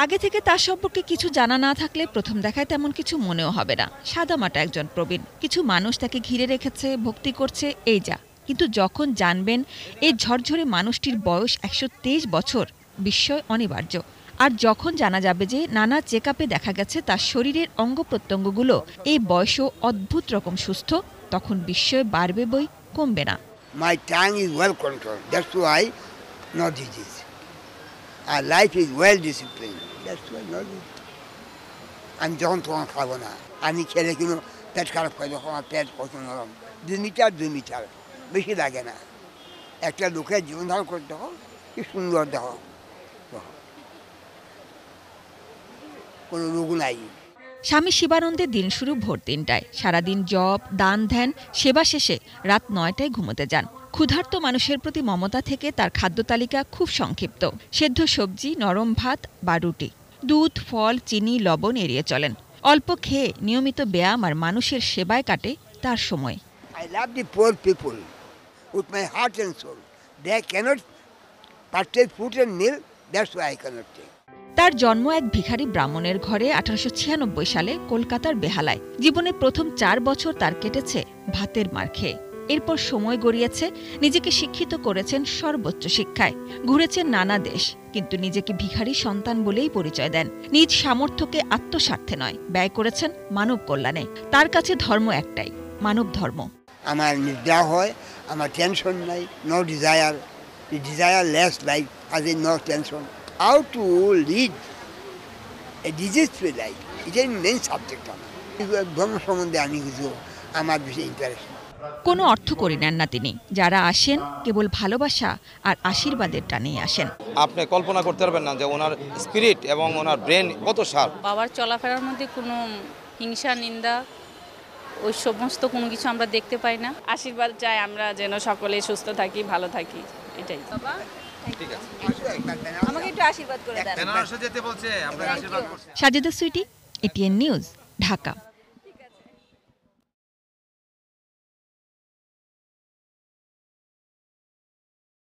আগে থেকে তার সম্পর্কে কিছু জানা না থাকলে প্রথম দেখায় তেমন কিছু মনেও হবে না। সাদামাটা একজন প্রবীণ, কিছু মানুষ তাকে ঘিরে রেখেছে, ভক্তি করছে, এই যা। কিন্তু যখন জানবেন এই ঝরঝরে মানুষটির বয়স ১২৩ বছর, বিস্ময় অনিবার্য। আর যখন জানা যাবে যে নানা চেকআপে দেখা গেছে তার শরীরের অঙ্গ প্রত্যঙ্গগুলো এই বয়সেও অদ্ভুত রকম সুস্থ, তখন বিস্ময় বাড়বে বই, কমবে না। My tongue is well controlled. That's why no disease. Our life is well disciplined. That's why no disease. আমি যখন তখন খাবো না। আমি খেলে কিন্তু পেট খারাপ করে, যখন আমার পেট কত নরম। 2 মিটার বেশি লাগে না। একটা লোকের জীবন ধারণ করতে দেখো কি সুন্দর, দেখো কোনো রোগ নাই। স্বামী শিবানন্দের দিন শুরু ভোর ৩টায়। সারাদিন জপ, দান, ধ্যান, সেবা শেষে রাত ৯টায় ঘুমোতে যান। ক্ষুধার্ত মানুষের প্রতি মমতা থেকে তার খাদ্য তালিকা খুব সংক্ষিপ্ত। সেদ্ধ সবজি, নরম ভাত বা রুটি, দুধ, ফল, চিনি, লবণ এড়িয়ে চলেন। অল্প খেয়ে নিয়মিত ব্যায়াম আর মানুষের সেবায় কাটে তার সময়। I love the poor people with my heart and soul. They cannot purchase food and meal. That's why I cannot take. তার জন্ম এক ভিখারি ব্রাহ্মণের ঘরে ১৮৯৬ সালে কলকাতার বেহালায়। জীবনে প্রথম ৪ বছর তার কেটেছে ভাতের মার খেয়ে। এরপর সময় গড়িয়েছে, নিজেকে শিক্ষিত করেছেন সর্বোচ্চ শিক্ষায়, ঘুরেছেন নানা দেশ, কিন্তু নিজেকে ভিখারি সন্তান বলেই পরিচয় দেন। নিজ সামর্থ্যকে আত্মস্বার্থে নয়, ব্যয় করেছেন মানব কল্যাণে। তার কাছে ধর্ম একটাই, মানব ধর্ম। আমার নিদ্রা হয়, আমার টেনশন নাই, no desire, desireless life, আজ in no tension. How to lead a disease-free life? এটাই মেইন সাবজেক্ট আমার। ধর্ম সম্বন্ধে আমি কিছু আমার বেশি ইন্টারেস্ট। কোনো অর্থ করে নেন না তিনি। যারা আসেন কেবল ভালোবাসা আর আশীর্বাদের টানেই আসেন। আপনি কল্পনা করতে পারবেন না যে ওনার স্পিরিট এবং ওনার ব্রেন কত শার্প। বাবার চলাফেরার মধ্যে কোনো হিংসা, নিন্দা, ওই সমস্ত কোনো কিছু আমরা দেখতে পাই না। আশীর্বাদ চাই আমরা যেন সকলে সুস্থ থাকি, ভালো থাকি, এটাই। ঠিক আছে, আমাকে একটু আশীর্বাদ করে দেন। বেনারসে যেতে বলছে, আমরা আশীর্বাদ করছি। Sajeda Sweety, ATN news, Dhaka.